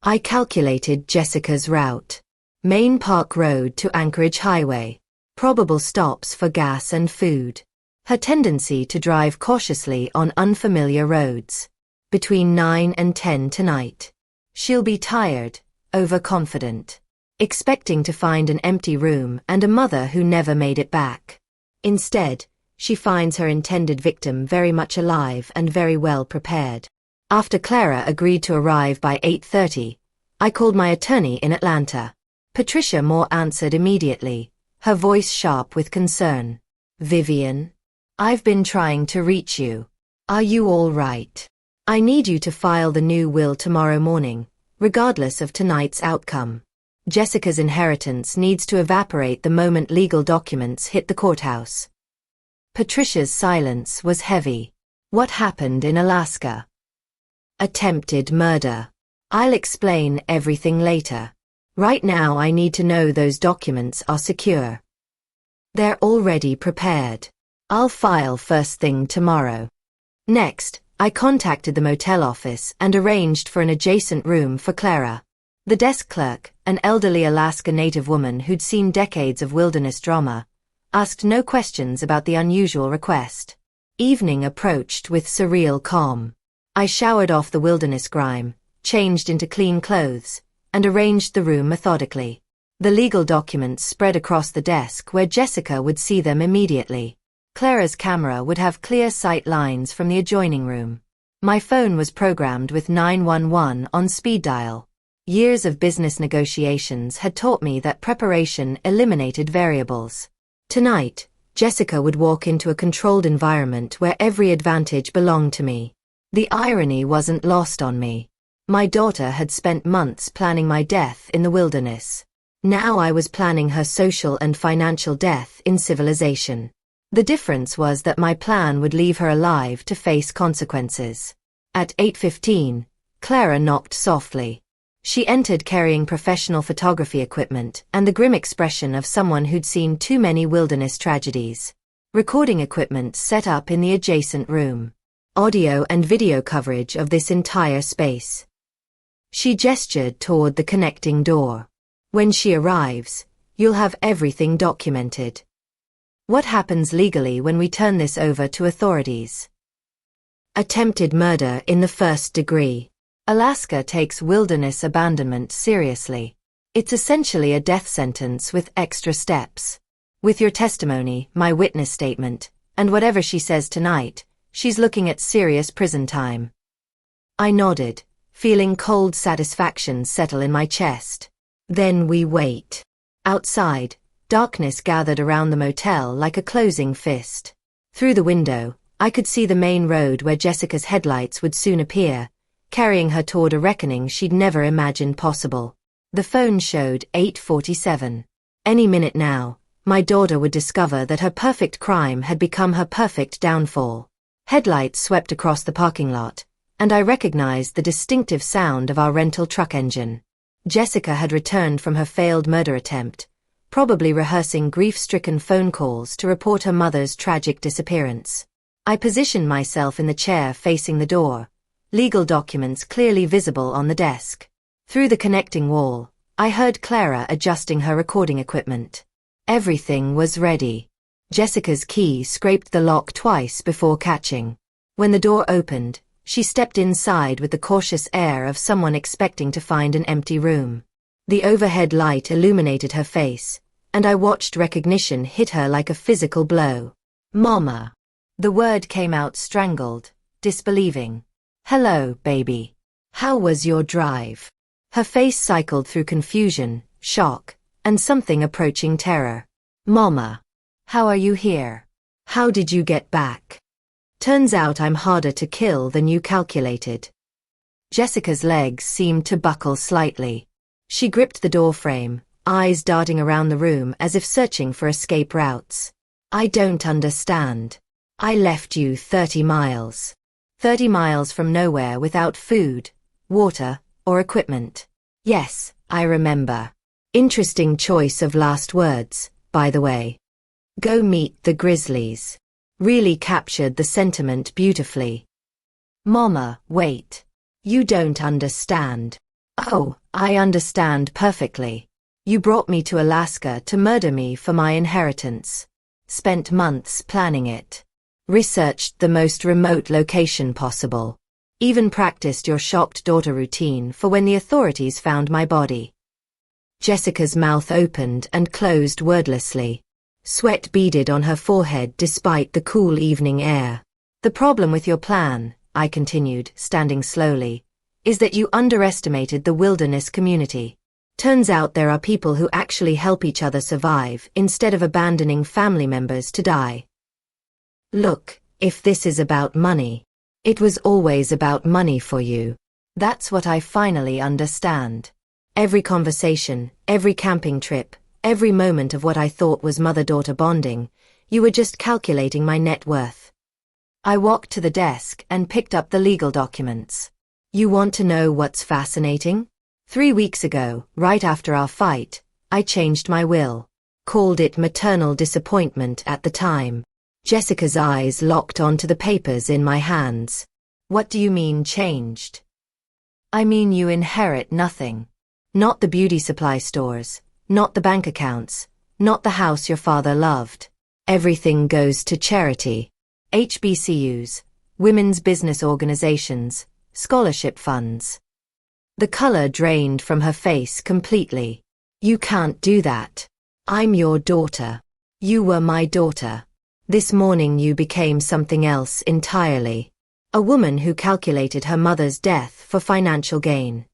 [SPEAKER 1] I calculated Jessica's route. Main Park Road to Anchorage Highway. Probable stops for gas and food. Her tendency to drive cautiously on unfamiliar roads. Between 9 and 10 tonight. She'll be tired, overconfident. Expecting to find an empty room and a mother who never made it back. Instead, she finds her intended victim very much alive and very well prepared. After Clara agreed to arrive by 8:30, I called my attorney in Atlanta. Patricia Moore answered immediately, her voice sharp with concern. "Vivian, I've been trying to reach you. Are you all right? I need you to file the new will tomorrow morning, regardless of tonight's outcome. Jessica's inheritance needs to evaporate the moment legal documents hit the courthouse." Patricia's silence was heavy. "What happened in Alaska?" "Attempted murder. I'll explain everything later. Right now I need to know those documents are secure." "They're already prepared. I'll file first thing tomorrow." Next, I contacted the motel office and arranged for an adjacent room for Clara. The desk clerk, an elderly Alaska Native woman who'd seen decades of wilderness drama, asked no questions about the unusual request. Evening approached with surreal calm. I showered off the wilderness grime, changed into clean clothes, and arranged the room methodically. The legal documents spread across the desk where Jessica would see them immediately. Clara's camera would have clear sight lines from the adjoining room. My phone was programmed with 911 on speed dial. Years of business negotiations had taught me that preparation eliminated variables. Tonight, Jessica would walk into a controlled environment where every advantage belonged to me. The irony wasn't lost on me. My daughter had spent months planning my death in the wilderness. Now I was planning her social and financial death in civilization. The difference was that my plan would leave her alive to face consequences. At 8:15, Clara knocked softly. She entered carrying professional photography equipment and the grim expression of someone who'd seen too many wilderness tragedies. Recording equipment set up in the adjacent room. Audio and video coverage of this entire space. She gestured toward the connecting door. "When she arrives, You'll have everything documented. What happens legally when we turn this over to authorities? Attempted murder in the first degree. Alaska takes wilderness abandonment seriously. It's essentially a death sentence with extra steps. With your testimony, my witness statement, and whatever she says tonight, she's looking at serious prison time. I nodded, feeling cold satisfaction settle in my chest. Then we wait. Outside, darkness gathered around the motel like a closing fist. Through the window, I could see the main road where Jessica's headlights would soon appear, carrying her toward a reckoning she'd never imagined possible. The phone showed 8:47. Any minute now, my daughter would discover that her perfect crime had become her perfect downfall. Headlights swept across the parking lot, and I recognized the distinctive sound of our rental truck engine. Jessica had returned from her failed murder attempt, probably rehearsing grief-stricken phone calls to report her mother's tragic disappearance. I positioned myself in the chair facing the door, legal documents clearly visible on the desk. Through the connecting wall, I heard Clara adjusting her recording equipment. Everything was ready. Jessica's key scraped the lock twice before catching. When the door opened, she stepped inside with the cautious air of someone expecting to find an empty room. The overhead light illuminated her face, and I watched recognition hit her like a physical blow. Mama. The word came out strangled, disbelieving. Hello, baby. How was your drive? Her face cycled through confusion, shock, and something approaching terror. Mama. How are you here? How did you get back? Turns out I'm harder to kill than you calculated. Jessica's legs seemed to buckle slightly. She gripped the doorframe, eyes darting around the room as if searching for escape routes. I don't understand. I left you 30 miles. 30 miles from nowhere without food, water, or equipment. Yes, I remember. Interesting choice of last words, by the way. Go meet the Grizzlies. Really captured the sentiment beautifully. Mama, wait. You don't understand. Oh, I understand perfectly. You brought me to Alaska to murder me for my inheritance. Spent months planning it. Researched the most remote location possible. Even practiced your shocked daughter routine for when the authorities found my body. Jessica's mouth opened and closed wordlessly. Sweat beaded on her forehead despite the cool evening air. The problem with your plan, I continued, standing slowly, is that you underestimated the wilderness community. Turns out there are people who actually help each other survive instead of abandoning family members to die. Look, if this is about money, it was always about money for you. That's what I finally understand. Every conversation, every camping trip, every moment of what I thought was mother-daughter bonding, you were just calculating my net worth. I walked to the desk and picked up the legal documents. You want to know what's fascinating? 3 weeks ago, right after our fight, I changed my will. Called it maternal disappointment at the time. Jessica's eyes locked onto the papers in my hands. What do you mean changed? I mean you inherit nothing. Not the beauty supply stores, not the bank accounts, not the house your father loved. Everything goes to charity. HBCUs, women's business organizations, scholarship funds. The color drained from her face completely. You can't do that. I'm your daughter. You were my daughter. This morning you became something else entirely. A woman who calculated her mother's death for financial gain.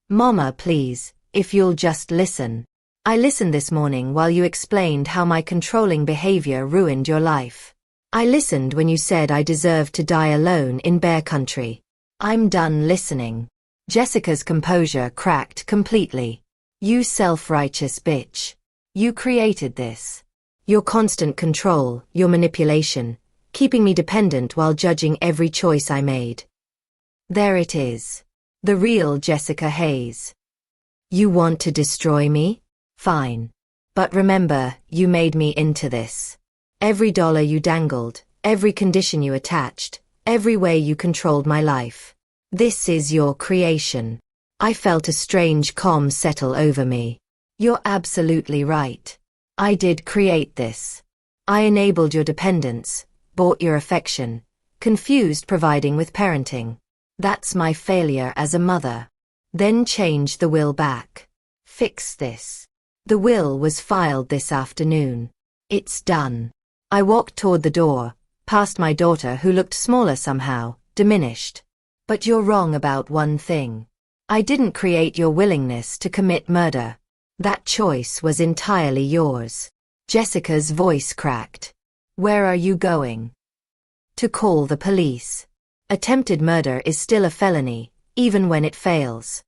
[SPEAKER 1] Mama, please, if you'll just listen. I listened this morning while you explained how my controlling behavior ruined your life. I listened when you said I deserved to die alone in bear country. I'm done listening. Jessica's composure cracked completely. You self-righteous bitch. You created this. Your constant control, your manipulation, keeping me dependent while judging every choice I made. There it is. The real Jessica Hayes. You want to destroy me? Fine. But remember, you made me into this. Every dollar you dangled, every condition you attached, every way you controlled my life. This is your creation. I felt a strange calm settle over me. You're absolutely right. I did create this. I enabled your dependence, bought your affection, confused providing with parenting. That's my failure as a mother. Then change the will back. Fix this. The will was filed this afternoon. It's done. I walked toward the door, past my daughter who looked smaller somehow, diminished. But you're wrong about one thing. I didn't create your willingness to commit murder. That choice was entirely yours. Jessica's voice cracked. Where are you going? To call the police. Attempted murder is still a felony, even when it fails.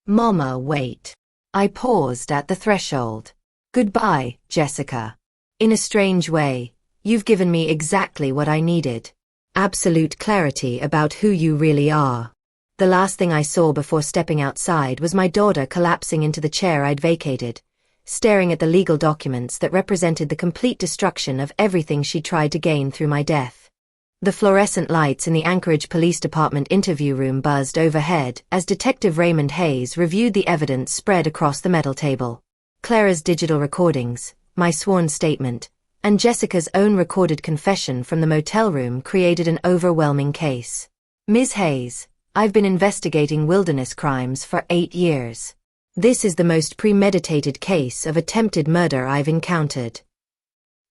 [SPEAKER 1] Mama, wait. I paused at the threshold. Goodbye, Jessica. In a strange way, you've given me exactly what I needed. Absolute clarity about who you really are. The last thing I saw before stepping outside was my daughter collapsing into the chair I'd vacated, staring at the legal documents that represented the complete destruction of everything she tried to gain through my death. The fluorescent lights in the Anchorage Police Department interview room buzzed overhead as Detective Raymond Hayes reviewed the evidence spread across the metal table. Clara's digital recordings, my sworn statement, and Jessica's own recorded confession from the motel room created an overwhelming case. Ms. Hayes, I've been investigating wilderness crimes for 8 years. This is the most premeditated case of attempted murder I've encountered.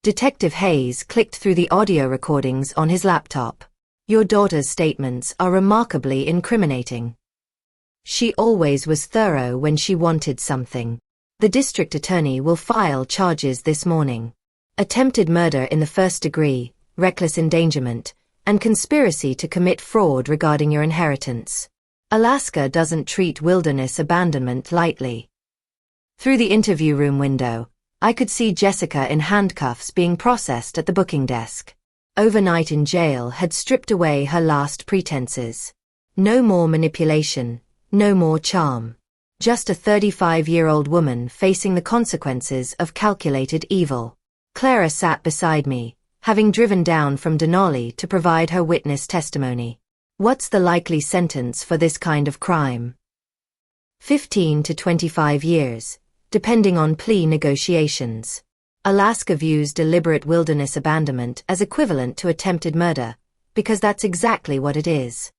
[SPEAKER 1] Detective Hayes clicked through the audio recordings on his laptop. Your daughter's statements are remarkably incriminating. She always was thorough when she wanted something. The district attorney will file charges this morning. Attempted murder in the first degree, reckless endangerment, and conspiracy to commit fraud regarding your inheritance. Alaska doesn't treat wilderness abandonment lightly. Through the interview room window, I could see Jessica in handcuffs being processed at the booking desk. Overnight in jail had stripped away her last pretenses. No more manipulation, no more charm. Just a 35-year-old woman facing the consequences of calculated evil. Clara sat beside me, having driven down from Denali to provide her witness testimony. What's the likely sentence for this kind of crime? 15 to 25 years, depending on plea negotiations. Alaska views deliberate wilderness abandonment as equivalent to attempted murder, because that's exactly what it is.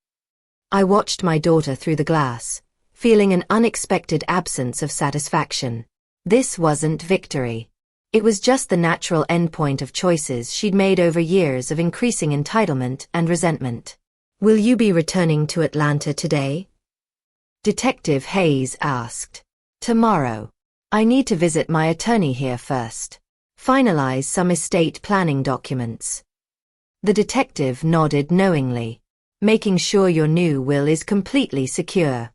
[SPEAKER 1] I watched my daughter through the glass, feeling an unexpected absence of satisfaction. This wasn't victory. It was just the natural endpoint of choices she'd made over years of increasing entitlement and resentment. Will you be returning to Atlanta today? Detective Hayes asked. Tomorrow. I need to visit my attorney here first. Finalize some estate planning documents. The detective nodded knowingly. Making sure your new will is completely secure.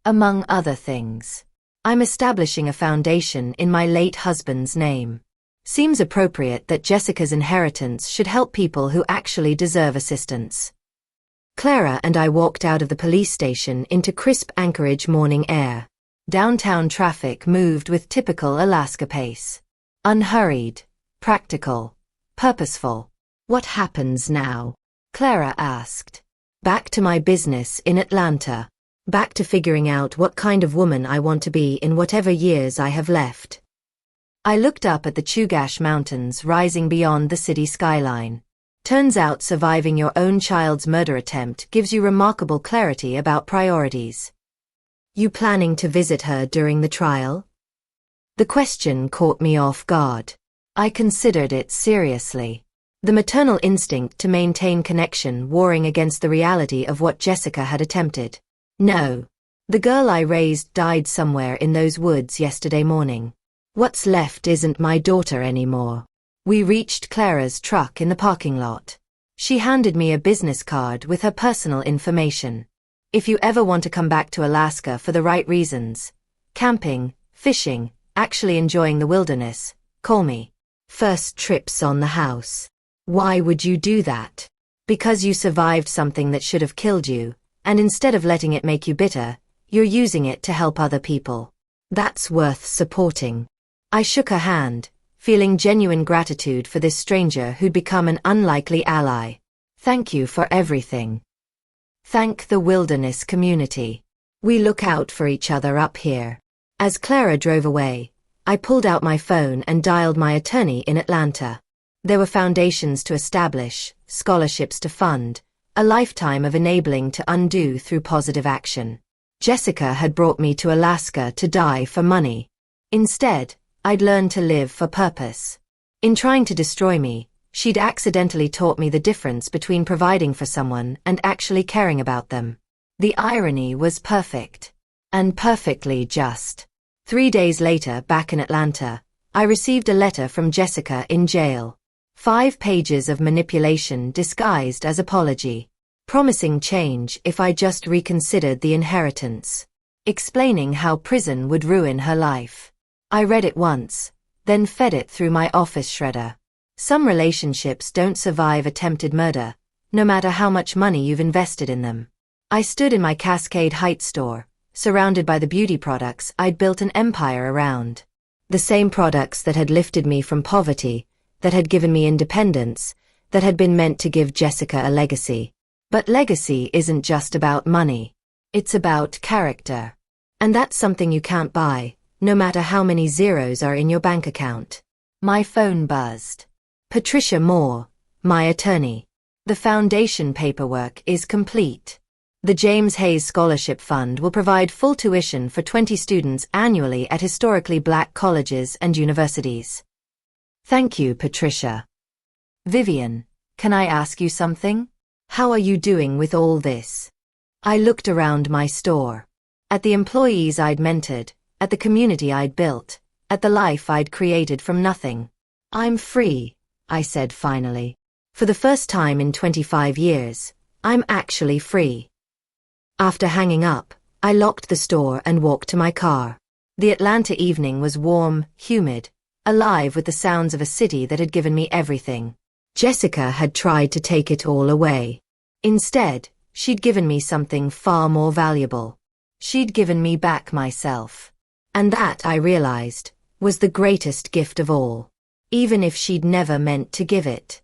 [SPEAKER 1] Among other things. I'm establishing a foundation in my late husband's name. Seems appropriate that Jessica's inheritance should help people who actually deserve assistance. Clara and I walked out of the police station into crisp Anchorage morning air. Downtown traffic moved with typical Alaska pace. Unhurried, practical, purposeful. What happens now? Clara asked. Back to my business in Atlanta. Back to figuring out what kind of woman I want to be in whatever years I have left. I looked up at the Chugach Mountains rising beyond the city skyline. Turns out surviving your own child's murder attempt gives you remarkable clarity about priorities. You planning to visit her during the trial? The question caught me off guard. I considered it seriously. The maternal instinct to maintain connection warring against the reality of what Jessica had attempted. No. The girl I raised died somewhere in those woods yesterday morning. What's left isn't my daughter anymore. We reached Clara's truck in the parking lot. She handed me a business card with her personal information. If you ever want to come back to Alaska for the right reasons, camping, fishing, actually enjoying the wilderness, call me. First trips on the house. Why would you do that? Because you survived something that should have killed you. And instead of letting it make you bitter, you're using it to help other people. That's worth supporting. I shook her hand, feeling genuine gratitude for this stranger who'd become an unlikely ally. Thank you for everything. Thank the wilderness community. We look out for each other up here. As Clara drove away, I pulled out my phone and dialed my attorney in Atlanta. There were foundations to establish, scholarships to fund, a lifetime of enabling to undo through positive action. Jessica had brought me to Alaska to die for money. Instead, I'd learned to live for purpose. In trying to destroy me, she'd accidentally taught me the difference between providing for someone and actually caring about them. The irony was perfect. And perfectly just. 3 days later, back in Atlanta, I received a letter from Jessica in jail. 5 pages of manipulation disguised as apology. Promising change if I just reconsidered the inheritance. Explaining how prison would ruin her life. I read it once, then fed it through my office shredder. Some relationships don't survive attempted murder, no matter how much money you've invested in them. I stood in my Cascade Heights store, surrounded by the beauty products I'd built an empire around. The same products that had lifted me from poverty, that had given me independence, that had been meant to give Jessica a legacy. But legacy isn't just about money. It's about character. And that's something you can't buy, no matter how many zeros are in your bank account. My phone buzzed. Patricia Moore, my attorney. The foundation paperwork is complete. The James Hayes Scholarship Fund will provide full tuition for 20 students annually at historically black colleges and universities. Thank you, Patricia. Vivian, can I ask you something? How are you doing with all this? I looked around my store. At the employees I'd mentored, at the community I'd built, at the life I'd created from nothing. I'm free, I said finally. For the first time in 25 years, I'm actually free. After hanging up, I locked the store and walked to my car. The Atlanta evening was warm, humid, alive with the sounds of a city that had given me everything. Jessica had tried to take it all away. Instead, she'd given me something far more valuable. She'd given me back myself. And that, I realized, was the greatest gift of all. Even if she'd never meant to give it.